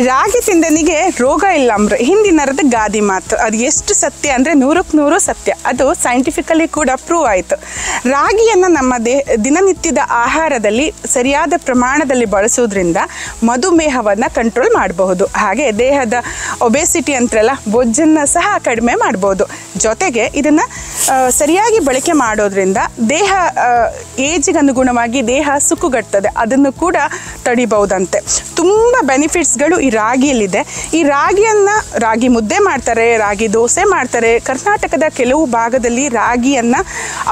ರಾಗಿ ತಿಂದನಿಗೆ ರೋಗ ಇಲ್ಲ ಅಂಬ್ರೆ ಹಿಂದಿನರದ ಗಾದಿ ಮಾತು. ಅದು ಎಷ್ಟು ಸತ್ಯ ಅಂದರೆ 100ಕ್ಕೆ 100 ಸತ್ಯ. ಅದು ಸೈಂಟಿಫಿಕಲಿ ಕೂಡ ಪ್ರೂವ್ ಆಯಿತು. ರಾಗಿಯನ್ನು ನಮ್ಮ ದಿನನಿತ್ಯದ ಆಹಾರದಲ್ಲಿ ಸರಿಯಾದ ಪ್ರಮಾಣದಲ್ಲಿ ಬಳಸೋದ್ರಿಂದ ಮಧುಮೇಹವನ್ನು ಕಂಟ್ರೋಲ್ ಮಾಡಬಹುದು. ಹಾಗೆ ದೇಹದ ಒಬೆಸಿಟಿ ಅಂತಾರಲ್ಲ, ಬೊಜ್ಜನ್ನು ಸಹ ಕಡಿಮೆ ಮಾಡ್ಬೋದು. ಜೊತೆಗೆ ಇದನ್ನು ಸರಿಯಾಗಿ ಬಳಕೆ ಮಾಡೋದ್ರಿಂದ ದೇಹ ಏಜಿಗೆ ಅನುಗುಣವಾಗಿ ದೇಹ ಸುಕ್ಕುಗಟ್ಟುತ್ತದೆ, ಅದನ್ನು ಕೂಡ ತಡಿಬಹುದಂತೆ. ತುಂಬ ಬೆನಿಫಿಟ್ಸ್ಗಳು ಈ ರಾಗಿಯಲ್ಲಿದೆ. ಈ ರಾಗಿ ಮುದ್ದೆ ಮಾಡ್ತಾರೆ, ರಾಗಿ ದೋಸೆ ಮಾಡ್ತಾರೆ. ಕರ್ನಾಟಕದ ಕೆಲವು ಭಾಗದಲ್ಲಿ ರಾಗಿಯನ್ನು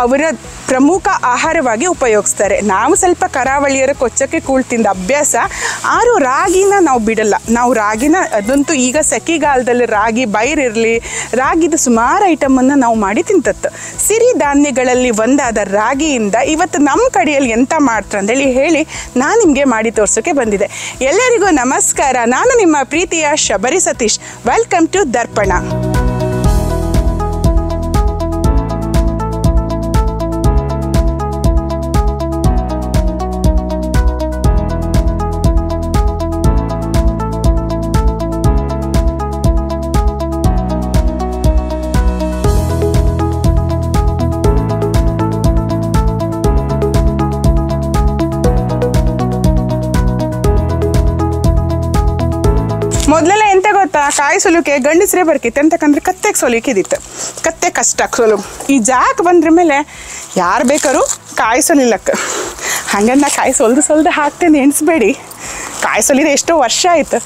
ಅವರ ಪ್ರಮುಖ ಆಹಾರವಾಗಿ ಉಪಯೋಗಿಸ್ತಾರೆ. ನಾವು ಸ್ವಲ್ಪ ಕರಾವಳಿಯರ ಕೊಚ್ಚಕ್ಕೆ ಕೂಳ್ ತಿಂದ ಅಭ್ಯಾಸ, ಆದರೂ ರಾಗಿನ ನಾವು ಬಿಡಲ್ಲ. ನಾವು ರಾಗಿನ, ಅದಂತೂ ಈಗ ಸೆಕಿಗಾಲದಲ್ಲಿ ರಾಗಿ ಬೈರಿರಲಿ, ರಾಗಿದು ಸುಮಾರು ಐಟಮನ್ನು ನಾವು ಮಾಡಿ ತಿಂತತ್ತು. ಸಿರಿಧಾನ್ಯಗಳಲ್ಲಿ ಒಂದಾದ ರಾಗಿಯಿಂದ ಇವತ್ತು ನಮ್ಮ ಕಡೆಯಲ್ಲಿ ಎಂತ ಮಾಡ್ತಾರೆ ಅಂತೇಳಿ ಹೇಳಿ ನಾನು ನಿಮಗೆ ಮಾಡಿ ತೋರ್ಸೋಕ್ಕೆ ಬಂದಿದೆ. ಎಲ್ಲರಿಗೂ ನಮಸ್ಕಾರ. ನಾನು ನಿಮ್ಮ ಪ್ರೀತಿಯ ಶಬರಿ ಸತೀಶ್. ವೆಲ್ಕಮ್ ಟು ದರ್ಪಣ. ಮೊದಲೆಲ್ಲ ಎಂತ ಗೊತ್ತಾ, ಕಾಯಿ ಸೊಲಿಕೆ ಗಂಡಸ್ರೇ ಬರ್ಕಿತ್ತು. ಎಂತಕ್ಕಂದ್ರೆ ಕತ್ತೆಗೆ ಸೊಲಿಕಿದಿತ್ತು. ಕತ್ತೆ ಕಷ್ಟ ಸೊಲು. ಈ ಜಾಕ್ ಬಂದ್ರ ಮೇಲೆ ಯಾರು ಬೇಕಾದ್ರು ಕಾಯಿ ಸೊಲಿಲಕ್ಕೆ. ಹಂಗಂದು ಕಾಯಿ ಸೊಲ್ದು ಹಾಕ್ತೇನೆ ಎಣಿಸ್ಬೇಡಿ. ಕಾಯಿ ಸೊಲಿದ ಎಷ್ಟೋ ವರ್ಷ ಆಯ್ತು.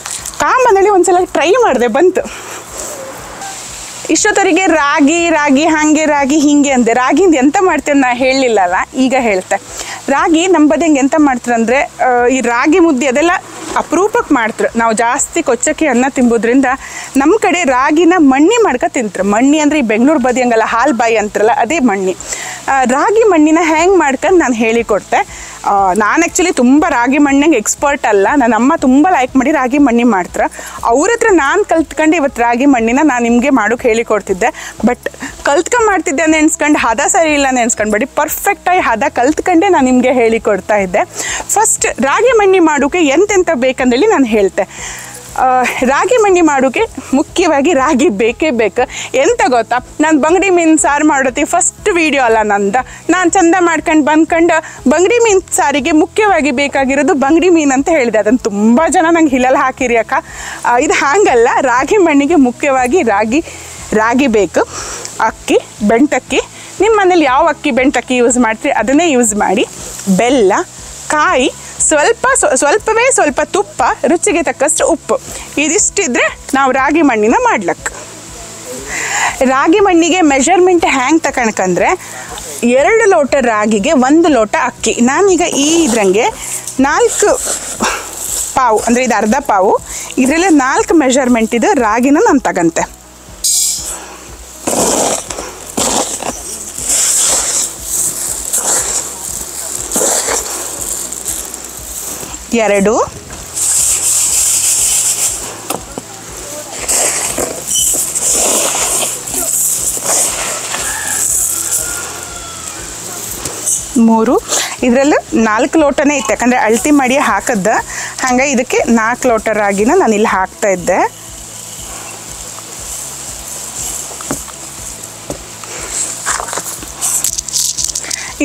ಕಾಂಬಂದಲ್ಲಿ ಒಂದ್ಸಲ ಟ್ರೈ ಮಾಡಿದೆ, ಬಂತು. ಇಷ್ಟೊತ್ತರಿಗೆ ರಾಗಿ ಹಾಗೆ ರಾಗಿ ಹಿಂಗೆ ಅಂದೆ. ರಾಗಿಂದ ಎಂತ ಮಾಡ್ತೇನೆ ನಾ ಹೇಳಲಿಲ್ಲಲ್ಲ, ಈಗ ಹೇಳ್ತೆ. ರಾಗಿ ನಂಬದಂಗೆ ಎಂತ ಮಾಡ್ತಾರಂದರೆ, ಈ ರಾಗಿ ಮುದ್ದೆ ಅದೆಲ್ಲ ಅಪರೂಪಕ್ಕೆ ಮಾಡ್ತಾರೆ. ನಾವು ಜಾಸ್ತಿ ಕೊಚ್ಚಕ್ಕಿ ಅನ್ನ ತಿಂಬೋದ್ರಿಂದ ನಮ್ಮ ಕಡೆ ರಾಗಿನ ಮಣ್ಣಿ ಮಾಡ್ಕೊ ತಿಂತಾರೆ. ಮಣ್ಣಿ ಅಂದರೆ ಈ ಬೆಂಗಳೂರು ಬದಿ ಹಂಗಲ್ಲ, ಹಾಲು ಬಾಯಿ ಅಂತಾರಲ್ಲ, ಅದೇ ಮಣ್ಣಿ. ರಾಗಿ ಮಣ್ಣಿನ ಹೆಂಗೆ ಮಾಡ್ಕೊಂಡು ನಾನು ಹೇಳಿಕೊಡ್ತೆ. ನಾನು ಆ್ಯಕ್ಚುಲಿ ತುಂಬ ರಾಗಿ ಮಣ್ಣಿಗೆ ಎಕ್ಸ್ಪರ್ಟ್ ಅಲ್ಲ. ನನ್ನ ಅಮ್ಮ ತುಂಬ ಲೈಕ್ ಮಾಡಿ ರಾಗಿ ಮಣ್ಣಿ ಮಾಡ್ತಾರೆ. ಅವ್ರ ಹತ್ರ ನಾನು ಕಲ್ತ್ಕೊಂಡು ಇವತ್ತು ರಾಗಿ ಮಣ್ಣಿನ ನಾನು ನಿಮಗೆ ಮಾಡೋಕ್ಕೆ ಹೇಳಿಕೊಡ್ತಿದ್ದೆ. ಬಟ್ ಮಾಡ್ತಿದ್ದೆ ನೆನ್ಸ್ಕೊಂಡು ಹದ ಸರಿ ಇಲ್ಲ ನೆನ್ಸ್ಕೊಂಡ್ಬೇಡಿ, ಪರ್ಫೆಕ್ಟಾಗಿ ಹದ ಕಲ್ತ್ಕೊಂಡೆ ನಾನು ನಿಮಗೆ ಹೇಳಿಕೊಡ್ತಾ ಇದ್ದೆ. ಫಸ್ಟ್ ರಾಗಿ ಮಣ್ಣಿ ಮಾಡೋಕ್ಕೆ ಎಂತೆಂತ ಬೇಕಂದೇಳಿ ನಾನು ಹೇಳ್ತೆ. ರಾಗಿ ಮಣ್ಣಿ ಮಾಡೋಕ್ಕೆ ಮುಖ್ಯವಾಗಿ ರಾಗಿ ಬೇಕೇ ಬೇಕು. ಎಂತ ಗೊತ್ತಾ, ನಾನು ಬಂಗಡಿ ಮೀನು ಸಾರು ಮಾಡೋತಿ ಫಸ್ಟ್ ವೀಡಿಯೋ ಅಲ್ಲ ನಂದು. ನಾನು ಚಂದ ಮಾಡ್ಕೊಂಡು ಬಂಗಡಿ ಮೀನು ಸಾರಿಗೆ ಮುಖ್ಯವಾಗಿ ಬೇಕಾಗಿರೋದು ಬಂಗಡಿ ಮೀನು ಅಂತ ಹೇಳಿದೆ. ಅದನ್ನು ತುಂಬ ಜನ ನಂಗೆ ಹಿಲಲ್ಲಿ ಹಾಕಿರಿ ಅಕ್ಕ. ಇದು ಹಾಗಲ್ಲ, ರಾಗಿ ಮಣ್ಣಿಗೆ ಮುಖ್ಯವಾಗಿ ರಾಗಿ ಬೇಕು. ಅಕ್ಕಿ, ಬೆಂಟಕ್ಕಿ, ನಿಮ್ಮ ಮನೇಲಿ ಯಾವ ಅಕ್ಕಿ ಬೆಂಟಕ್ಕಿ ಯೂಸ್ ಮಾಡ್ತೀರಿ ಅದನ್ನೇ ಯೂಸ್ ಮಾಡಿ. ಬೆಲ್ಲ, ಕಾಯಿ, ಸ್ವಲ್ಪವೇ ಸ್ವಲ್ಪ ತುಪ್ಪ, ರುಚಿಗೆ ತಕ್ಕಷ್ಟು ಉಪ್ಪು. ಇದಿಷ್ಟಿದ್ರೆ ನಾವು ರಾಗಿ ಮಣ್ಣಿನ ಮಾಡ್ಲಕ್ಕೆ. ರಾಗಿ ಮಣ್ಣಿಗೆ ಮೆಷರ್ಮೆಂಟ್ ಹ್ಯಾಂಗೆ ತಗೊಳ್ಕಂದ್ರೆ 2 ಲೋಟ ರಾಗಿಗೆ 1 ಲೋಟ ಅಕ್ಕಿ. ನಾನೀಗ ಇದ್ರಂಗೆ 4 ಪಾವು ಅಂದರೆ ಇದು ಅರ್ಧ ಪಾವು, ಇದರಲ್ಲಿ 4 ಮೆಷರ್ಮೆಂಟ್ ಇದು ರಾಗಿನ ನಾನು ತಗಂತೆ. ಎರಡು, ಮೂರು, ಇದರಲ್ಲಿ 4 ಲೋಟನೇ ಇತ್ತು. ಯಾಕಂದರೆ ಅಳತಿ ಮಾಡಿ ಹಾಕದ್ದು, ಹಂಗೆ ಇದಕ್ಕೆ 4 ಲೋಟ ರಾಗಿನ ನಾನು ಇಲ್ಲಿ ಹಾಕ್ತಾ ಇದ್ದೆ.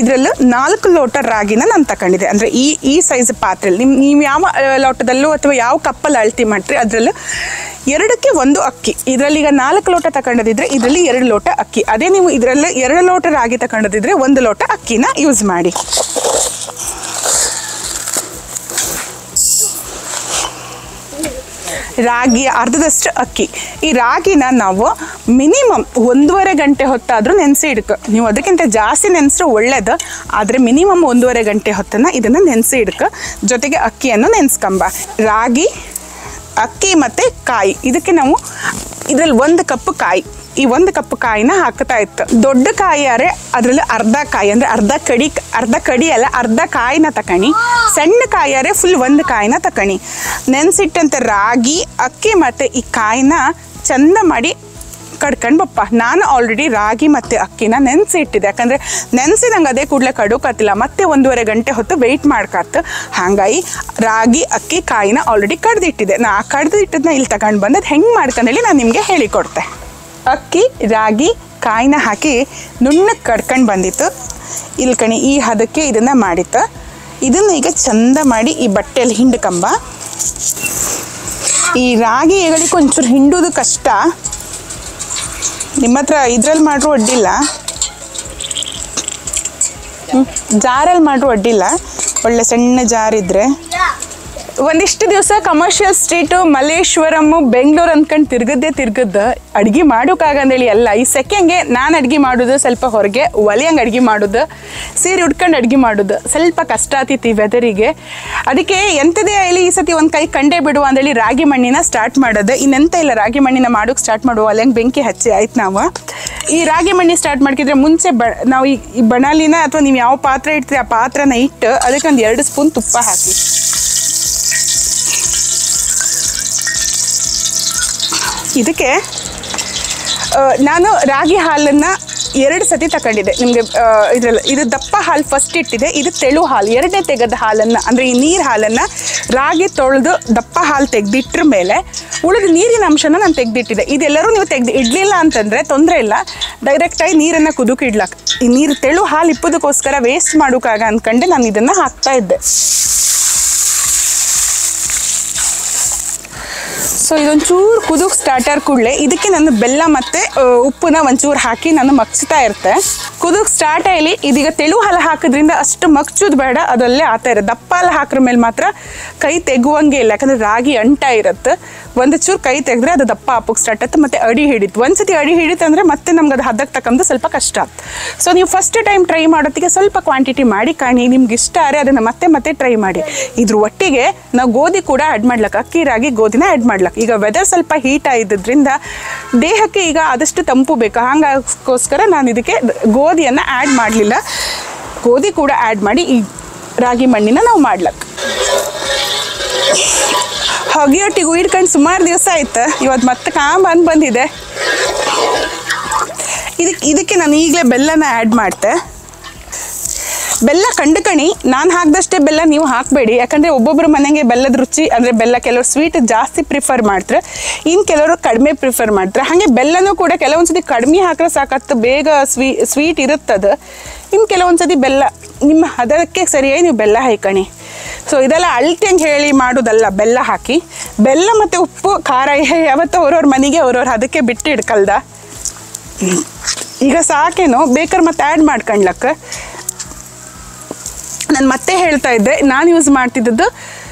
ಇದರಲ್ಲೂ 4 ಲೋಟ ರಾಗಿನ ನಾನು ತಗೊಂಡಿದ್ದೆ. ಅಂದರೆ ಈ ಸೈಜ್ ಪಾತ್ರೆಯಲ್ಲಿ ನೀವು ಯಾವ ಲೋಟದಲ್ಲೂ ಅಥವಾ ಯಾವ ಕಪ್ಪಲ್ಲಿ ಅಳತಿ ಮಾಡ್ತೀರಿ ಅದರಲ್ಲೂ 2ಕ್ಕೆ 1 ಅಕ್ಕಿ. ಇದರಲ್ಲಿ ಈಗ 4 ಲೋಟ ತಗೊಂಡದಿದ್ರೆ ಇದರಲ್ಲಿ 2 ಲೋಟ ಅಕ್ಕಿ. ಅದೇ ನೀವು ಇದರಲ್ಲಿ 2 ಲೋಟ ರಾಗಿ ತಗೊಂಡದಿದ್ರೆ 1 ಲೋಟ ಅಕ್ಕಿನ ಯೂಸ್ ಮಾಡಿ. ರಾಗಿ ಅರ್ಧದಷ್ಟು ಅಕ್ಕಿ. ಈ ರಾಗಿನ ನಾವು ಮಿನಿಮಮ್ 1.5 ಗಂಟೆ ಹೊತ್ತಾದರೂ ನೆನೆಸಿ ಇಡ್ಕೊ. ನೀವು ಅದಕ್ಕಿಂತ ಜಾಸ್ತಿ ನೆನೆಸ್ರೆ ಒಳ್ಳೇದು, ಆದರೆ ಮಿನಿಮಮ್ 1.5 ಗಂಟೆ ಹೊತ್ತನ್ನು ಇದನ್ನು ನೆನೆಸಿ ಇಡ್ಕೊ. ಜೊತೆಗೆ ಅಕ್ಕಿಯನ್ನು ನೆನೆಸ್ಕೊಂಬ. ರಾಗಿ, ಅಕ್ಕಿ ಮತ್ತು ಕಾಯಿ, ಇದಕ್ಕೆ ನಾವು ಇದರಲ್ಲಿ 1 ಕಪ್ ಕಾಯಿ, ಈ 1 ಕಪ್ ಕಾಯಿನ ಹಾಕ್ತಾ ಇತ್ತು. ದೊಡ್ಡ ಕಾಯಿಯಾರೆ ಅದರಲ್ಲಿ ಅರ್ಧ ಕಾಯಿ ಅಂದರೆ ಅರ್ಧ ಕಡಿ ಅಲ್ಲ, ಅರ್ಧ ಕಾಯಿನ ತಕಣಿ. ಸಣ್ಣ ಕಾಯಿಯಾರೆ ಫುಲ್ 1 ಕಾಯಿನ ತಕಣಿ. ನೆನೆಸಿಟ್ಟಂತೆ ರಾಗಿ, ಅಕ್ಕಿ ಮತ್ತು ಈ ಕಾಯಿನ ಚಂದ ಮಾಡಿ ಕಡ್ಕೊಂಡು ಬಪ್ಪ. ನಾನು ಆಲ್ರೆಡಿ ರಾಗಿ ಮತ್ತು ಅಕ್ಕಿನ ನೆನೆಸಿ ಇಟ್ಟಿದ್ದೆ, ಯಾಕಂದರೆ ನೆನೆಸಿ ನಂಗೆ ಅದೇ ಕೂಡಲೇ ಕಡುಕತ್ತಿಲ್ಲ, ಮತ್ತೆ 1.5 ಗಂಟೆ ಹೊತ್ತು ವೆಯ್ಟ್ ಮಾಡ್ಕತ್ತು. ಹಾಗಾಗಿ ರಾಗಿ ಅಕ್ಕಿ ಕಾಯಿನ ಆಲ್ರೆಡಿ ಕಡ್ದಿಟ್ಟಿದ್ದೆ. ನಾ ಕಡ್ದು ಇಟ್ಟಿದ್ದನ್ನ ಇಲ್ಲಿ ತಗೊಂಡು ಬಂದದ್ದು ಹೆಂಗೆ ಮಾಡ್ಕೊಂಡೇಳಿ ನಾನು ನಿಮಗೆ ಹೇಳಿಕೊಡ್ತೆ. ಅಕ್ಕಿ ರಾಗಿ ಕಾಯಿನ ಹಾಕಿ ನುಣ್ಣಗೆ ಕಡ್ಕೊಂಡು ಬಂದಿತ್ತು. ಇಲ್ಲಿ ಕಣಿ ಈ ಹದಕ್ಕೆ ಇದನ್ನು ಮಾಡಿತ್ತು. ಇದನ್ನು ಈಗ ಚಂದ ಮಾಡಿ ಈ ಬಟ್ಟೆಯಲ್ಲಿ ಹಿಂಡ್ಕಂಬ. ಈ ರಾಗಿ ಎಗಳಿಕೆ ಒಂಚೂರು ಹಿಂಡೋದು ಕಷ್ಟ. ನಿಮ್ಮ ಹತ್ರ ಇದ್ರಲ್ಲಿ ಮಾಡ್ರೂ ಅಡ್ಡಿಲ್ಲ, ಜಾರಲ್ಲಿ ಮಾಡ್ರೂ ಅಡ್ಡಿಲ್ಲ. ಒಳ್ಳೆ ಸಣ್ಣ ಜಾರಿದ್ರೆ ಒಂದಿಷ್ಟು ದಿವಸ ಕಮರ್ಷಿಯಲ್ ಸ್ಟ್ರೀಟು, ಮಲ್ಲೇಶ್ವರಮ್ಮು, ಬೆಂಗಳೂರು ಅಂದ್ಕೊಂಡು ತಿರ್ಗದ್ದು ಅಡುಗೆ ಮಾಡೋಕ್ಕಾಗಂದೇಳಿ ಅಲ್ಲ. ಈ ಸೆಕೆಂಗೆ ನಾನು ಅಡುಗೆ ಮಾಡೋದು ಸ್ವಲ್ಪ ಹೊರಗೆ ಒಲೆಯಂಗೆ ಅಡುಗೆ ಮಾಡೋದು, ಸೀರೆ ಉಟ್ಕೊಂಡು ಅಡುಗೆ ಮಾಡೋದು ಸ್ವಲ್ಪ ಕಷ್ಟ ಆಗ್ತಿತ್ತು ಈ ವೆದರಿಗೆ. ಅದಕ್ಕೆ ಎಂಥದೇ ಆಗಲಿ ಈ ಸತಿ ಒಂದು ಕೈ ಕಂಡೇ ಬಿಡುವ ಅಂದೇಳಿ ರಾಗಿ ಮಣ್ಣಿನ ಸ್ಟಾರ್ಟ್ ಮಾಡೋದು. ಇನ್ನೆಂತ ಇಲ್ಲ, ರಾಗಿ ಮಣ್ಣಿನ ಮಾಡೋಕ್ಕೆ ಸ್ಟಾರ್ಟ್ ಮಾಡುವ. ಒಲೆಯಂಗೆ ಬೆಂಕಿ ಹಚ್ಚಿ ಆಯ್ತು. ನಾವು ಈ ರಾಗಿ ಮಣ್ಣಿ ಸ್ಟಾರ್ಟ್ ಮಾಡ್ಕಿದ್ರೆ ಮುಂಚೆ ನಾವು ಈ ಬಣಾಲಿನ ಅಥವಾ ನೀವು ಯಾವ ಪಾತ್ರೆ ಇಡ್ತೀರಿ ಆ ಪಾತ್ರನ ಇಟ್ಟು ಅದಕ್ಕೆ ಒಂದು 2 ಸ್ಪೂನ್ ತುಪ್ಪ ಹಾಕಿ, ಇದಕ್ಕೆ ನಾನು ರಾಗಿ ಹಾಲನ್ನು 2 ಸತಿ ತಗೊಂಡಿದ್ದೆ. ನಿಮಗೆ ಇದರಲ್ಲಿ ಇದು ದಪ್ಪ ಹಾಲು ಫಸ್ಟ್ ಇಟ್ಟಿದೆ, ಇದು ತೆಳು ಹಾಲು. 2ನೇ ತೆಗೆದ ಹಾಲನ್ನು ಅಂದರೆ ಈ ನೀರು ಹಾಲನ್ನು ರಾಗಿ ತೊಳೆದು ದಪ್ಪ ಹಾಲು ತೆಗೆದಿಟ್ರ ಮೇಲೆ ಉಳಿದ ನೀರಿನ ಅಂಶನ ನಾನು ತೆಗೆದಿಟ್ಟಿದ್ದೆ. ಇದೆಲ್ಲರೂ ನೀವು ಇಡಲಿಲ್ಲ ಅಂತಂದರೆ ತೊಂದರೆ ಇಲ್ಲ, ಡೈರೆಕ್ಟಾಗಿ ನೀರನ್ನು ಕುದಕ್ಕೆ ಇಡ್ಲಾಕ. ಈ ನೀರು ತೆಳು ಹಾಲು ಇಪ್ಪೋದಕ್ಕೋಸ್ಕರ ವೇಸ್ಟ್ ಮಾಡೋಕ್ಕಾಗ ಅಂದ್ಕೊಂಡೆ ನಾನು ಇದನ್ನು ಹಾಕ್ತಾ ಇದ್ದೆ. ಸೊ ಇದೊಂಚೂರು ಕುದಕ್ಕೆ ಸ್ಟಾರ್ಟರ್ ಕೂಡಲೇ ಇದಕ್ಕೆ ನಾನು ಬೆಲ್ಲ ಮತ್ತು ಉಪ್ಪನ್ನ ಒಂಚೂರು ಹಾಕಿ ನಾನು ಮಗ್ಸ್ತಾ ಇರ್ತೆ. ಕುದಕ್ಕೆ ಸ್ಟಾರ್ಟ್ ಆಗಲಿ. ಇದೀಗ ತೆಳು ಹಾಲು ಹಾಕೋದ್ರಿಂದ ಅಷ್ಟು ಮಗ್ಚೋದು ಬೇಡ, ಅದಲ್ಲೇ ಆತ ಇರುತ್ತೆ. ದಪ್ಪ ಹಾಲು ಹಾಕ್ರ ಮೇಲೆ ಮಾತ್ರ ಕೈ ತೆಗುವಂಗೆ ಇಲ್ಲ, ಯಾಕಂದರೆ ರಾಗಿ ಅಂಟ ಇರುತ್ತೆ. ಒಂದು ಚೂರು ಕೈ ತೆಗೆದ್ರೆ ಅದು ದಪ್ಪ ಹಾಪಕ್ಕೆ ಸ್ಟಾರ್ಟ್ ಆಗುತ್ತೆ, ಮತ್ತು ಅಡಿ ಹಿಡಿತು. ಒಂದ್ಸತಿ ಅಡಿ ಹಿಡಿತು ಅಂದರೆ ಮತ್ತೆ ನಮ್ಗೆ ಅದು ಹದಕ್ಕೆ ತಕ್ಕಂದು ಸ್ವಲ್ಪ ಕಷ್ಟ ಆಗ್ತದೆ. ಸೊ ನೀವು ಫಸ್ಟ್ ಟೈಮ್ ಟ್ರೈ ಮಾಡೋತ್ತಿಗೆ ಸ್ವಲ್ಪ ಕ್ವಾಂಟಿಟಿ ಮಾಡಿ ಕಾಣಿ, ನಿಮ್ಗೆ ಇಷ್ಟ ಆದರೆ ಅದನ್ನು ಮತ್ತೆ ಟ್ರೈ ಮಾಡಿ. ಇದ್ರ ಒಟ್ಟಿಗೆ ನಾವು ಗೋಧಿ ಕೂಡ ಆ್ಯಡ್ ಮಾಡ್ಲಕ್ಕೆ, ಅಕ್ಕಿ ರಾಗಿ ಗೋಧಿನ ಆ್ಯಡ್ ಮಾಡ್ಲಕ್ಕೆ. ಈಗ ವೆದರ್ ಸ್ವಲ್ಪ ಹೀಟ್ ಆಗಿದ್ದರಿಂದ ದೇಹಕ್ಕೆ ಈಗ ಆದಷ್ಟು ತಂಪು ಬೇಕು, ಹಾಗಾಗೋಸ್ಕರ ನಾನು ಇದಕ್ಕೆ ಗೋಧಿಯನ್ನು ಆ್ಯಡ್ ಮಾಡಲಿಲ್ಲ. ಗೋಧಿ ಕೂಡ ಆ್ಯಡ್ ಮಾಡಿ ಈ ರಾಗಿ ಮಣ್ಣಿನ ನಾವು ಮಾಡ್ಲಕ್ಕೆ. ಹೊಗೆಯೊಟ್ಟಿಗೆ ಇಟ್ಕೊಂಡು ಸುಮಾರು ದಿವಸ ಆಯ್ತು, ಇವತ್ತು ಮತ್ತೆ ಬಂದಿದೆ. ಇದಕ್ಕೆ ನಾನು ಈಗಲೇ ಬೆಲ್ಲನ ಆ್ಯಡ್ ಮಾಡ್ತೆ. ಬೆಲ್ಲ ಕಂಡುಕಣಿ, ನಾನು ಹಾಕಿದಷ್ಟೇ ಬೆಲ್ಲ ನೀವು ಹಾಕಬೇಡಿ, ಯಾಕಂದರೆ ಒಬ್ಬೊಬ್ಬರು ಮನೆಗೆ ಬೆಲ್ಲದ ರುಚಿ ಅಂದರೆ ಬೆಲ್ಲ ಕೆಲವರು ಸ್ವೀಟ್ ಜಾಸ್ತಿ ಪ್ರಿಫರ್ ಮಾಡ್ತಾರೆ, ಇನ್ನು ಕೆಲವರು ಕಡಿಮೆ ಪ್ರಿಫರ್ ಮಾಡ್ತಾರೆ. ಹಾಗೆ ಬೆಲ್ಲನೂ ಕೂಡ ಕೆಲವೊಂದ್ಸತಿ ಕಡಿಮೆ ಹಾಕಿದ್ರೆ ಸಾಕತ್ತು, ಬೇಗ ಸ್ವೀಟ್ ಇರುತ್ತದು. ಇನ್ನು ಕೆಲವೊಂದ್ಸತಿ ಬೆಲ್ಲ ನಿಮ್ಮ ಅದಕ್ಕೆ ಸರಿಯಾಗಿ ನೀವು ಬೆಲ್ಲ ಹಾಕಣಿ. ಸೊ ಇದೆಲ್ಲ ಅಳ್ತಿ ಹಂಗೆ ಹೇಳಿ ಮಾಡೋದಲ್ಲ, ಬೆಲ್ಲ ಹಾಕಿ. ಬೆಲ್ಲ ಮತ್ತು ಉಪ್ಪು ಖಾರ ಯಾವತ್ತೂ ಅವ್ರವ್ರ ಮನೆಗೆ ಅವ್ರವ್ರು ಅದಕ್ಕೆ ಬಿಟ್ಟು ಇಡ್ಕಲ್ದ. ಈಗ ಸಾಕೇನೋ, ಬೇಕಾದ್ರೆ ಮತ್ತೆ ಆ್ಯಡ್ ಮಾಡ್ಕೊಂಡ್ಲಕ್ಕ. ನಾನು ಮತ್ತೆ ಹೇಳ್ತಾ ಇದ್ದೆ, ನಾನು ಯೂಸ್ ಮಾಡ್ತಿದ್ದದ್ದು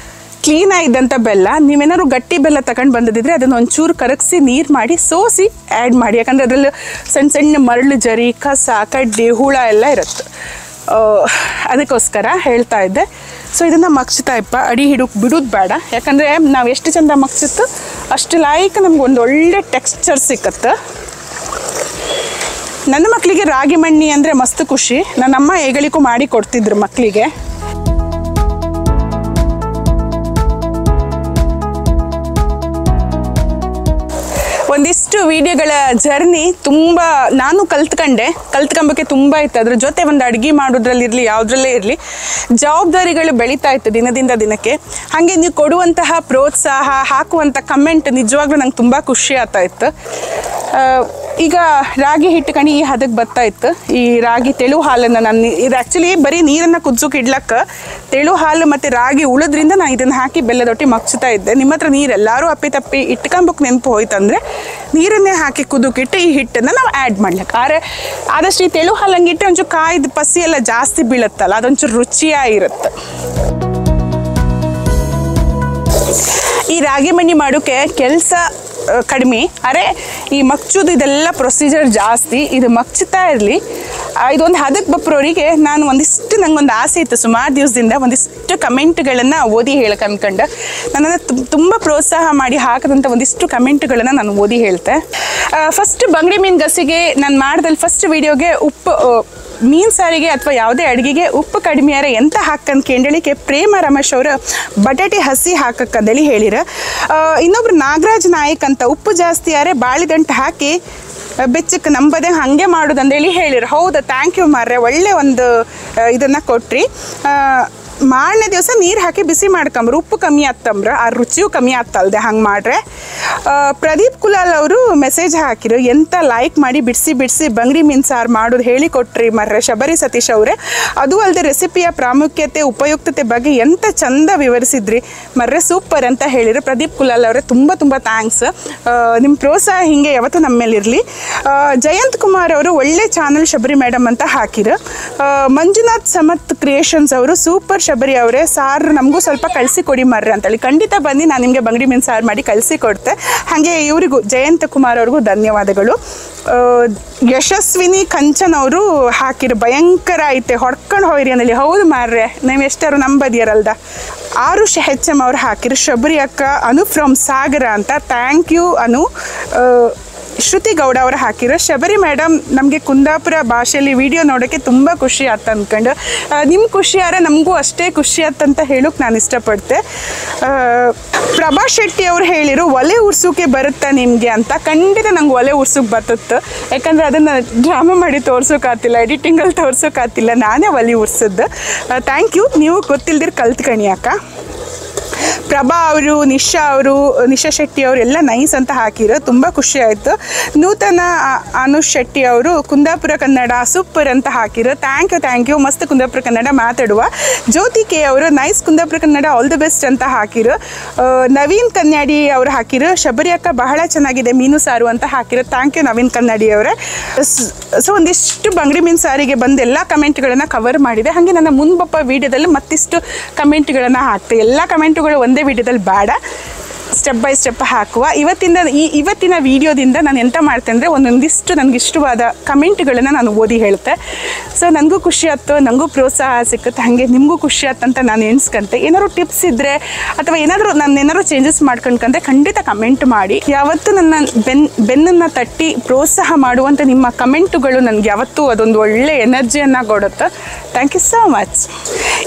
ಕ್ಲೀನಾಗಿದ್ದಂಥ ಬೆಲ್ಲ. ನೀವೇನಾದ್ರು ಗಟ್ಟಿ ಬೆಲ್ಲ ತಗೊಂಡು ಬಂದಿದ್ದರೆ ಅದನ್ನು ಒಂಚೂರು ಕರಗಿಸಿ ನೀರು ಮಾಡಿ ಸೋಸಿ ಆ್ಯಡ್ ಮಾಡಿ, ಯಾಕಂದರೆ ಅದರಲ್ಲಿ ಸಣ್ಣ ಮರಳು ಜರಿ, ಕಸ, ಕಡ್ಡಿ, ಹುಳ ಎಲ್ಲ ಇರುತ್ತೆ. ಅದಕ್ಕೋಸ್ಕರ ಹೇಳ್ತಾ ಇದ್ದೆ. ಸೊ ಇದನ್ನು ಮಗ್ಸ್ತಾ ಇಪ್ಪ, ಅಡಿ ಹಿಡೋಕೆ ಬಿಡೋದು ಬೇಡ, ಯಾಕಂದರೆ ನಾವು ಎಷ್ಟು ಚಂದ ಮಗ್ಸಿತ್ತು ಅಷ್ಟು ಲಾಯ್ಕ್ ನಮ್ಗೆ ಒಂದು ಒಳ್ಳೆ ಟೆಕ್ಸ್ಚರ್ ಸಿಕ್ಕತ್ತೆ. ನನ್ನ ಮಕ್ಕಳಿಗೆ ರಾಗಿ ಮಣ್ಣಿ ಅಂದರೆ ಮಸ್ತ್ ಖುಷಿ. ನನ್ನಮ್ಮ ಏಗಳಿಗೂ ಮಾಡಿ ಕೊಡ್ತಿದ್ರು ಮಕ್ಕಳಿಗೆ. ಒಂದಿಷ್ಟು ವಿಡಿಯೋಗಳ ಜರ್ನಿ ತುಂಬ ನಾನು ಕಲ್ತ್ಕೊಂಬಕ್ಕೆ ತುಂಬ ಇತ್ತು. ಅದ್ರ ಜೊತೆ ಒಂದು ಅಡುಗೆ ಮಾಡೋದ್ರಲ್ಲಿರಲಿ ಯಾವುದ್ರಲ್ಲೇ ಇರಲಿ ಜವಾಬ್ದಾರಿಗಳು ಬೆಳೀತಾ ಇತ್ತು ದಿನದಿಂದ ದಿನಕ್ಕೆ. ಹಾಗೆ ನೀವು ಕೊಡುವಂತಹ ಪ್ರೋತ್ಸಾಹ, ಹಾಕುವಂಥ ಕಮೆಂಟ್ ನಿಜವಾಗ್ಲೂ ನಂಗೆ ತುಂಬ ಖುಷಿ ಆಗ್ತಾ ಇತ್ತು. ಈಗ ರಾಗಿ ಹಿಟ್ಟು ಕಣಿ ಈ ಹದಕ್ಕೆ ಬರ್ತಾ ಇತ್ತು. ಈ ರಾಗಿ ತೆಳು ಹಾಲನ್ನು ನಾನು ಇದು ಆ್ಯಕ್ಚುಲಿ ಬರೀ ನೀರನ್ನು ಕುದಿಸೋಕೆ ಇಡ್ಲಕ್ಕೆ ತೆಳು ಹಾಲು ಮತ್ತು ರಾಗಿ ಉಳಿದ್ರಿಂದ ನಾನು ಇದನ್ನು ಹಾಕಿ ಬೆಲ್ಲದೊಟ್ಟಿ ಮಗ್ಸ್ತಾ ಇದ್ದೆ. ನಿಮ್ಮ ಹತ್ರ ನೀರು ಎಲ್ಲರೂ ಅಪ್ಪಿ ಇಟ್ಕೊಂಬಕ್ಕೆ ನೆನಪು ಹೋಯ್ತಂದರೆ ನೀರನ್ನೇ ಹಾಕಿ ಕುದಕ್ಕಿಟ್ಟು ಈ ಹಿಟ್ಟನ್ನು ನಾವು ಆ್ಯಡ್ ಮಾಡ್ಲಿಕ್ಕೆ. ಆದರೆ ಆದಷ್ಟು ಈ ತೆಳು ಹಾಲು ಹಂಗಿಟ್ಟು ಒಂಚೂರು ಕಾಯ್ದು ಪಸಿ ಎಲ್ಲ ಜಾಸ್ತಿ ಬೀಳುತ್ತಲ್ಲ, ಅದೊಂಚೂರು ರುಚಿಯಾಗಿರುತ್ತೆ. ಈ ರಾಗಿ ಮಣ್ಣಿ ಮಾಡೋಕ್ಕೆ ಕೆಲಸ ಕಡಿಮೆ, ಅರೆ ಈ ಮಗ್ಚೋದು ಇದೆಲ್ಲ ಪ್ರೊಸೀಜರ್ ಜಾಸ್ತಿ. ಇದು ಮಗ್ಚುತ್ತಾ ಇರಲಿ. ಇದೊಂದು ಹದಕ್ಕೆ ಬಪ್ಪರೋರಿಗೆ ನಾನು ಒಂದಿಷ್ಟು ನಂಗೊಂದು ಆಸೆ ಇತ್ತು ಸುಮಾರು ದಿವಸದಿಂದ, ಒಂದಿಷ್ಟು ಕಮೆಂಟ್ಗಳನ್ನು ಓದಿ ಹೇಳಕ್ಕೆ ಅಂದ್ಕೊಂಡು ನನ್ನನ್ನು ತುಂಬ ಪ್ರೋತ್ಸಾಹ ಮಾಡಿ ಹಾಕಿದಂಥ ಒಂದಿಷ್ಟು ಕಮೆಂಟ್ಗಳನ್ನು ನಾನು ಓದಿ ಹೇಳ್ತೆ. ಫಸ್ಟ್ ಬಂಗಡಿ ಮೀನು ಗಸಿಗೆ ನಾನು ಮಾಡಿದಲ್ಲಿ ಫಸ್ಟ್ ವೀಡಿಯೋಗೆ ಉಪ್ಪು ಮೀನು ಸಾರಿಗೆ ಅಥವಾ ಯಾವುದೇ ಅಡುಗೆಗೆ ಉಪ್ಪು ಕಡಿಮೆಯಾರೆ ಎಂತ ಹಾಕಂತ ಕೇಳಲಿಕ್ಕೆ ಪ್ರೇಮ ರಮೇಶ್ ಅವರು ಬಟಾಟೆ ಹಸಿ ಹಾಕಕ್ಕಂದೇಳಿ ಹೇಳಿರ. ಇನ್ನೊಬ್ರು ನಾಗರಾಜ್ ನಾಯಕ್ ಅಂತ ಉಪ್ಪು ಜಾಸ್ತಿ ಯಾರೆ ಬಾಳಿದಂಟು ಹಾಕಿ ಬೆಚ್ಚಕ್ಕೆ ನಂಬದೆ ಹಾಗೆ ಮಾಡೋದಂದೇಳಿ ಹೇಳಿರು. ಹೌದಾ, ಥ್ಯಾಂಕ್ ಯು ಮಾರ್ರೆ, ಒಳ್ಳೆ ಒಂದು ಇದನ್ನು ಕೊಟ್ರಿ. ಮಾರನೇ ದಿವಸ ನೀರು ಹಾಕಿ ಬಿಸಿ ಮಾಡ್ಕೊಂಬ್ರು, ಉಪ್ಪು ಕಮ್ಮಿ ಆತ್ತಂಬ್ರ, ಆ ರುಚಿಯೂ ಕಮ್ಮಿ ಆಗ್ತಲ್ದೆ ಹಂಗೆ ಮಾಡ್ರೆ. ಪ್ರದೀಪ್ ಕುಲಾಲ್ ಅವರು ಮೆಸೇಜ್ ಹಾಕಿರು, ಎಂತ ಲೈಕ್ ಮಾಡಿ ಬಿಡಿಸಿ ಬಂಗಡಿ ಮೀನು ಸಾರು ಮಾಡೋದು ಹೇಳಿಕೊಟ್ರಿ ಮರ್ರೆ ಶಬರಿ ಸತೀಶ್ ಅವರೇ. ಅದು ಅಲ್ಲದೆ ರೆಸಿಪಿಯ ಪ್ರಾಮುಖ್ಯತೆ ಉಪಯುಕ್ತತೆ ಬಗ್ಗೆ ಎಂತ ಚಂದ ವಿವರಿಸಿದ್ರಿ ಮರ್ರೆ, ಸೂಪರ್ ಅಂತ ಹೇಳಿರು ಪ್ರದೀಪ್ ಕುಲಾಲ್ ಅವರೇ. ತುಂಬ ತುಂಬ ಥ್ಯಾಂಕ್ಸ್. ನಿಮ್ಮ ಪ್ರೋತ್ಸಾಹ ಹಿಂಗೆ ಯಾವತ್ತೂ ನಮ್ಮ ಮೇಲೆ ಇರಲಿ. ಜಯಂತ್ ಕುಮಾರ್ ಅವರು ಒಳ್ಳೆ ಚಾನಲ್ ಶಬರಿ ಮೇಡಮ್ ಅಂತ ಹಾಕಿರು. ಮಂಜುನಾಥ್ ಸಮತ್ ಕ್ರಿಯೇಷನ್ಸ್ ಅವರು ಸೂಪರ್ ಶಬರಿ ಅವರೇ, ಸಾರು ನಮಗೂ ಸ್ವಲ್ಪ ಕಳಿಸಿ ಕೊಡಿ ಮರ್ರೆ ಅಂತೇಳಿ. ಖಂಡಿತ ಬನ್ನಿ, ನಾನು ನಿಮಗೆ ಬಂಗಡಿ ಮೀನು ಸಾರು ಮಾಡಿ ಕಳಿಸಿ ಕೊಡ್ತೆ. ಹಾಗೆ ಇವರಿಗೂ ಜಯಂತ್ ಕುಮಾರ್ ಅವ್ರಿಗೂ ಧನ್ಯವಾದಗಳು. ಯಶಸ್ವಿನಿ ಕಂಚನ್ ಅವರು ಹಾಕಿರು, ಭಯಂಕರ ಐತೆ ಹೊಡ್ಕೊಂಡು ಹೋಯ್ರಿ ಅಂದೇಳಿ. ಹೌದು ಮಾರ್ರೆ, ನೀವು ಎಷ್ಟಾರು ನಂಬದಿಯರಲ್ದ. ಆರುಷ್ HM ಅವ್ರು ಹಾಕಿರು, ಶಬರಿ ಅಕ್ಕ ಅನು ಫ್ರಮ್ ಸಾಗರ ಅಂತ. ಥ್ಯಾಂಕ್ ಯು ಅನು. ಶ್ರುತಿ ಗೌಡ ಅವರು ಹಾಕಿರೋ, ಶಬರಿ ಮೇಡಮ್ ನಮಗೆ ಕುಂದಾಪುರ ಭಾಷೆಯಲ್ಲಿ ವಿಡಿಯೋ ನೋಡೋಕ್ಕೆ ತುಂಬ ಖುಷಿ ಆಯ್ತು ಅಂದ್ಕೊಂಡು. ನಿಮ್ಮ ಖುಷಿ ಯಾರ ನಮಗೂ ಅಷ್ಟೇ ಖುಷಿ ಆಯ್ತಂತ ಹೇಳೋಕೆ ನಾನು ಇಷ್ಟಪಡ್ತೆ. ಪ್ರಭಾ ಶೆಟ್ಟಿ ಅವ್ರು ಹೇಳಿರು, ಒಲೆ ಉರ್ಸೋಕೆ ಬರುತ್ತಾ ನಿಮಗೆ ಅಂತ. ಖಂಡಿತ ನಂಗೆ ಒಲೆ ಉರ್ಸೋಕೆ ಬರ್ತತ್ತು, ಯಾಕಂದರೆ ಅದನ್ನು ಡ್ರಾಮಾ ಮಾಡಿ ತೋರ್ಸೋಕ್ಕಾಗ್ತಿಲ್ಲ, ಎಡಿಟಿಂಗಲ್ಲಿ ತೋರ್ಸೋಕ್ಕಾಗ್ತಿಲ್ಲ, ನಾನೇ ಒಲೆ ಉರ್ಸೋದು. ಥ್ಯಾಂಕ್ ಯು, ನೀವು ಗೊತ್ತಿಲ್ದಿರ ಕಲ್ತ್ಕಣಿ ಅಕ್ಕ. ಪ್ರಭಾ ಅವರು, ನಿಶಾ ಶೆಟ್ಟಿ ಅವರು ಎಲ್ಲ ನೈಸ್ ಅಂತ ಹಾಕಿರೋ, ತುಂಬ ಖುಷಿ ಆಯಿತು. ನೂತನ ಅನುಷ್ ಶೆಟ್ಟಿ ಅವರು ಕುಂದಾಪುರ ಕನ್ನಡ ಸೂಪರ್ ಅಂತ ಹಾಕಿರೋ, ಥ್ಯಾಂಕ್ ಯು ಮಸ್ತ್ ಕುಂದಾಪುರ ಕನ್ನಡ ಮಾತಾಡುವ. ಜ್ಯೋತಿ ಕೆ ಅವರು nice Kundapura Kannada all the best ಅಂತ ಹಾಕಿರೋ. ನವೀನ್ ಕನ್ಯಾಡಿ ಅವರು ಹಾಕಿರೋ, ಶಬರಿ ಅಕ್ಕ ಬಹಳ ಚೆನ್ನಾಗಿದೆ ಮೀನು ಸಾರು ಅಂತ ಹಾಕಿರೋ. ಥ್ಯಾಂಕ್ ಯು ನವೀನ್ ಕನ್ನಡಿ ಅವರೇ. ಸೊ ಒಂದಿಷ್ಟು ಬಂಗಡಿ ಮೀನು ಸಾರಿಗೆ ಬಂದು ಎಲ್ಲ ಕಮೆಂಟ್ಗಳನ್ನು ಕವರ್ ಮಾಡಿದೆ. ಹಾಗೆ ನನ್ನ ಮುಂಬಪ್ಪ ವೀಡಿಯೋದಲ್ಲಿ ಮತ್ತಿಷ್ಟು ಕಮೆಂಟ್ಗಳನ್ನು ಹಾಕ್ತೆ. ಎಲ್ಲ ಕಮೆಂಟುಗಳು ಒಂದೇ ವಿಡಿಯೋದಲ್ಲಿ ಬೇಡ, ಸ್ಟೆಪ್ ಬೈ ಸ್ಟೆಪ್ ಹಾಕುವ. ಇವತ್ತಿನ ವಿಡಿಯೋದಿಂದ ನಾನು ಎಂತ ಮಾಡ್ತೇನೆ ಅಂದರೆ, ಒಂದೊಂದಿಷ್ಟು ನನಗೆ ಇಷ್ಟವಾದ ಕಮೆಂಟ್ಗಳನ್ನು ನಾನು ಓದಿ ಹೇಳ್ತೆ. ಸೊ ನನಗೂ ಖುಷಿ ಆಯ್ತು, ನನಗೂ ಪ್ರೋತ್ಸಾಹ ಸಿಕ್ಕುತ್ತೆ, ಹಾಗೆ ನಿಮಗೂ ಖುಷಿ ಆಯ್ತಂತ ನಾನು ಎಣಿಸ್ಕೊಂತೆ. ಏನಾದ್ರು ಟಿಪ್ಸ್ ಇದ್ದರೆ ಅಥವಾ ಏನಾದರೂ ಚೇಂಜಸ್ ಮಾಡ್ಕೊಂಡ್ಕಂದ್ರೆ ಖಂಡಿತ ಕಮೆಂಟ್ ಮಾಡಿ. ಯಾವತ್ತೂ ನನ್ನ ಬೆನ್ನನ್ನು ತಟ್ಟಿ ಪ್ರೋತ್ಸಾಹ ಮಾಡುವಂಥ ನಿಮ್ಮ ಕಮೆಂಟುಗಳು ನನಗೆ ಯಾವತ್ತೂ ಅದೊಂದು ಒಳ್ಳೆ ಎನರ್ಜಿಯನ್ನು ಕೊಡುತ್ತೆ. Thank you so much.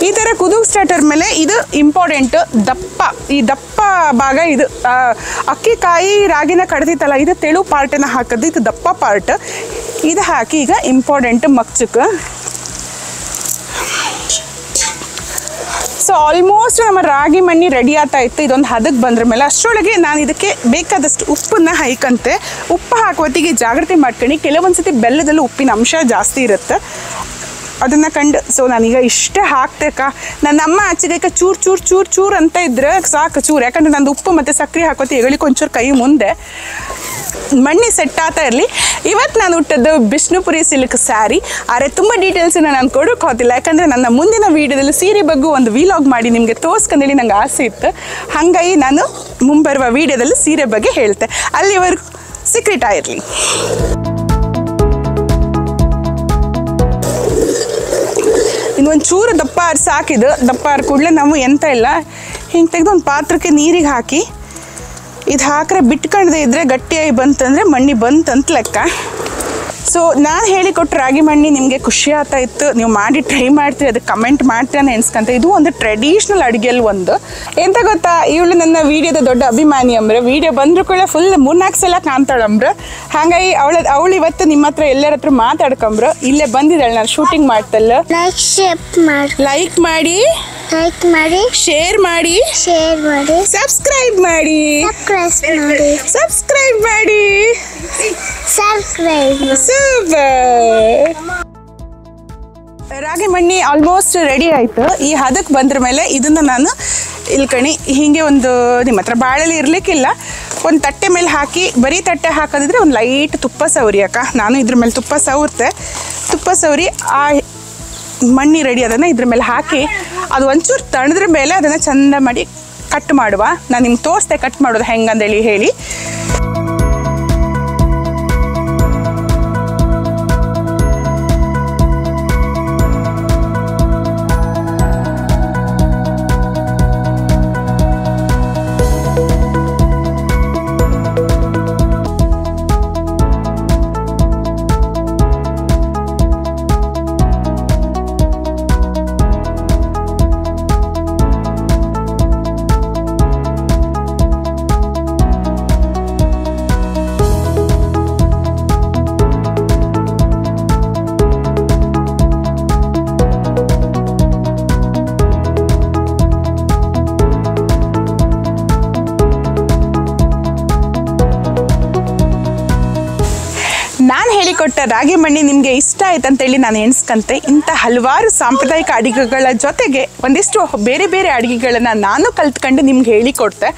ಈ ಥರ ಕುದುಗ್ ಸ್ಟಾರ್ಟರ್ ಮೇಲೆ ಇದು ಇಂಪಾರ್ಟೆಂಟು, ಈ ದಪ್ಪ ಭಾಗ ಇದು. ಅಕ್ಕಿ ಕಾಯಿ ರಾಗಿನ ಕಡ್ದಿತ್ತಲ್ಲ, ಇದು ತೆಳು ಪಾರ್ಟನ್ನು ಹಾಕೋದು, ಇದು ದಪ್ಪ ಪಾರ್ಟ್. ಇದು ಹಾಕಿ ಈಗ ಇಂಪಾರ್ಟೆಂಟ್ ಮಗ್ಚಕ್ಕೆ. ಸೊ ಆಲ್ಮೋಸ್ಟ್ ನಮ್ಮ ರಾಗಿ ಮಣ್ಣಿ ರೆಡಿ ಆಗ್ತಾ ಇತ್ತು. ಇದೊಂದು ಹದಕ್ಕೆ ಬಂದ್ರ ಮೇಲೆ ಅಷ್ಟರೊಳಗೆ ನಾನು ಇದಕ್ಕೆ ಬೇಕಾದಷ್ಟು ಉಪ್ಪನ್ನು ಹಾಯ್ಕಂತೆ. ಉಪ್ಪು ಹಾಕುವತ್ತಿಗೆ ಜಾಗ್ರತೆ ಮಾಡ್ಕೊಂಡು, ಕೆಲವೊಂದು ಸತಿ ಬೆಲ್ಲದಲ್ಲೂ ಉಪ್ಪಿನ ಅಂಶ ಜಾಸ್ತಿ ಇರುತ್ತೆ, ಅದನ್ನು ಕಂಡು ಸೊ ನಾನೀಗ ಇಷ್ಟೇ ಹಾಕ್ತೇಕ. ನನ್ನ ಅಮ್ಮ ಆಚೆಗೆ ಚೂರು ಅಂತ ಇದ್ರೆ ಸಾಕು ಚೂರು, ಯಾಕಂದರೆ ನಂದು ಉಪ್ಪು ಮತ್ತು ಸಕ್ಕರೆ ಹಾಕೋತಿ ಎಗಳಿಕೆ ಒಂಚೂರು ಕೈ ಮುಂದೆ ಮಣ್ಣಿ ಸೆಟ್ ಆಗ್ತಾ ಇರಲಿ. ಇವತ್ತು ನಾನು ಹುಟ್ಟದ್ದು ಬಿಷ್ಣುಪುರಿ ಸಿಲ್ಕ್ ಸ್ಯಾರಿ. ಆದರೆ ತುಂಬ ಡೀಟೇಲ್ಸನ್ನು ನಾನು ಕೊಡೋಕೆ ಹೋಗ್ತಿಲ್ಲ, ಯಾಕಂದರೆ ನನ್ನ ಮುಂದಿನ ವೀಡಿಯೋದಲ್ಲಿ ಸೀರೆ ಬಗ್ಗೆ ಒಂದು ವಿಲಾಗ್ ಮಾಡಿ ನಿಮಗೆ ತೋರಿಸ್ಕೊಂಡೇಳಿ ನಂಗೆ ಆಸೆ ಇತ್ತು. ಹಾಗಾಗಿ ನಾನು ಮುಂಬರುವ ವೀಡಿಯೋದಲ್ಲಿ ಸೀರೆ ಬಗ್ಗೆ ಹೇಳ್ತೆ. ಅಲ್ಲಿವರೆಗೂ ಸೀಕ್ರೆಟ್ ಆಗಿರಲಿ. ಇನ್ನೊಂದು ಚೂರು ದಪ್ಪ ಸಾಕಿದ್ದು. ದಪ್ಪ ಕೂಡಲೇ ನಾವು ಎಂತ ಇಲ್ಲ, ಹಿಂಗೆ ತೆಗೆದು ಒಂದು ಪಾತ್ರಕ್ಕೆ ನೀರಿಗೆ ಹಾಕಿ ಇದು ಹಾಕ್ರೆ ಬಿಟ್ಕೊಂಡದೇ ಇದ್ದರೆ ಗಟ್ಟಿಯಾಗಿ ಬಂತಂದರೆ ಮಣ್ಣಿ ಬಂತಂತ ಲೆಕ್ಕ. ಸೊ ನಾನು ಹೇಳಿಕೊಟ್ಟು ರಾಗಿ ಮಣ್ಣಿ ನಿಮಗೆ ಖುಷಿ ಆಗ್ತಾ ಇತ್ತು, ನೀವು ಮಾಡಿ ಟ್ರೈ ಮಾಡ್ತೀರಿ, ಅದಕ್ಕೆ ಕಮೆಂಟ್ ಮಾಡ್ತೀರ ಅಂತ ಎಣಿಸ್ಕೊಂತ. ಇದು ಒಂದು ಟ್ರೆಡಿಷ್ನಲ್ ಅಡುಗೆಯಲ್ಲಿ ಒಂದು ಎಂತ ಗೊತ್ತಾ, ಇವಳು ನನ್ನ ವೀಡಿಯೋದ ದೊಡ್ಡ ಅಭಿಮಾನಿ ಅಂಬ್ರೆ. ವೀಡಿಯೋ ಬಂದರೂ ಕೂಡ ಫುಲ್ 3-4 ಸಲ ಕಾಣ್ತಾಳಂಬ್ರೆ. ಹಾಗಾಗಿ ಅವಳು ಇವತ್ತು ನಿಮ್ಮ ಹತ್ರ ಎಲ್ಲರ ಹತ್ರ ಮಾತಾಡ್ಕೊಂಬ್ರು. ಇಲ್ಲೇ ಬಂದಿದ್ದಾಳೆ, ನಾನು ಶೂಟಿಂಗ್ ಮಾಡ್ತಲ್ಲ. ಲೈಕ್ ಮಾಡಿ, ಶೇರ್ ಮಾಡಿ, ಸಬ್ಸ್ಕ್ರೈಬ್ ಮಾಡಿ. ರಾಗಿ ಮಣ್ಣಿ ಆಲ್ಮೋಸ್ಟ್ ರೆಡಿ ಆಯಿತು. ಈ ಹದಕ್ಕೆ ಬಂದ್ರ ಮೇಲೆ ಇದನ್ನು ನಾನು ಇಲ್ಕಣಿ ಹೀಗೆ ಒಂದು, ನಿಮ್ಮ ಹತ್ರ ಬಾಳೆಲಿ ಇರಲಿಕ್ಕಿಲ್ಲ, ಒಂದು ತಟ್ಟೆ ಮೇಲೆ ಹಾಕಿ, ಬರೀ ತಟ್ಟೆ ಹಾಕೋದಿದ್ರೆ ಒಂದು ಲೈಟ್ ತುಪ್ಪ ಸವರಿ ಅಕ್ಕ. ನಾನು ಇದ್ರ ಮೇಲೆ ತುಪ್ಪ ಸವರಿ ಆ ಮಣ್ಣಿ ರೆಡಿ ಅದನ್ನು ಇದ್ರ ಮೇಲೆ ಹಾಕಿ, ಅದು ಒಂಚೂರು ತಣದ್ರ ಮೇಲೆ ಅದನ್ನು ಚಂದ ಮಾಡಿ ಕಟ್ ಮಾಡುವ. ನಾನು ನಿಮ್ಗೆ ತೋರಿಸ್ದೆ ಕಟ್ ಮಾಡೋದು ಹೆಂಗಂದೇಳಿ ಹೇಳಿ. ಹೇಳಿಕೊಟ್ಟ ರಾಗಿ ಮಣ್ಣಿ ನಿಮಗೆ ಇಷ್ಟ ಆಯ್ತು ಅಂತೇಳಿ ನಾನು ಎಣಿಸ್ಕಂತೆ. ಇಂಥ ಹಲವಾರು ಸಾಂಪ್ರದಾಯಿಕ ಅಡುಗೆಗಳ ಜೊತೆಗೆ ಒಂದಿಷ್ಟು ಬೇರೆ ಬೇರೆ ಅಡುಗೆಗಳನ್ನು ನಾನು ಕಲ್ತ್ಕೊಂಡು ನಿಮ್ಗೆ ಹೇಳಿಕೊಡ್ತೆ.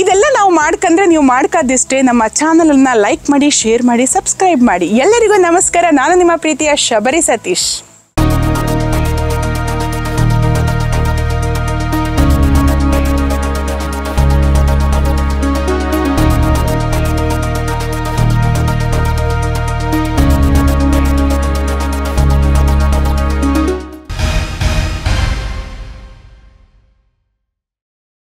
ಇದೆಲ್ಲ ನಾವು ಮಾಡ್ಕೊಂಡ್ರೆ ನೀವು ಮಾಡ್ಕೋದಿಷ್ಟೇ. ನಮ್ಮ ಚಾನಲನ್ನು ಲೈಕ್ ಮಾಡಿ, ಶೇರ್ ಮಾಡಿ, ಸಬ್ಸ್ಕ್ರೈಬ್ ಮಾಡಿ. ಎಲ್ಲರಿಗೂ ನಮಸ್ಕಾರ. ನಾನು ನಿಮ್ಮ ಪ್ರೀತಿಯ ಶಬರಿ ಸತೀಶ್.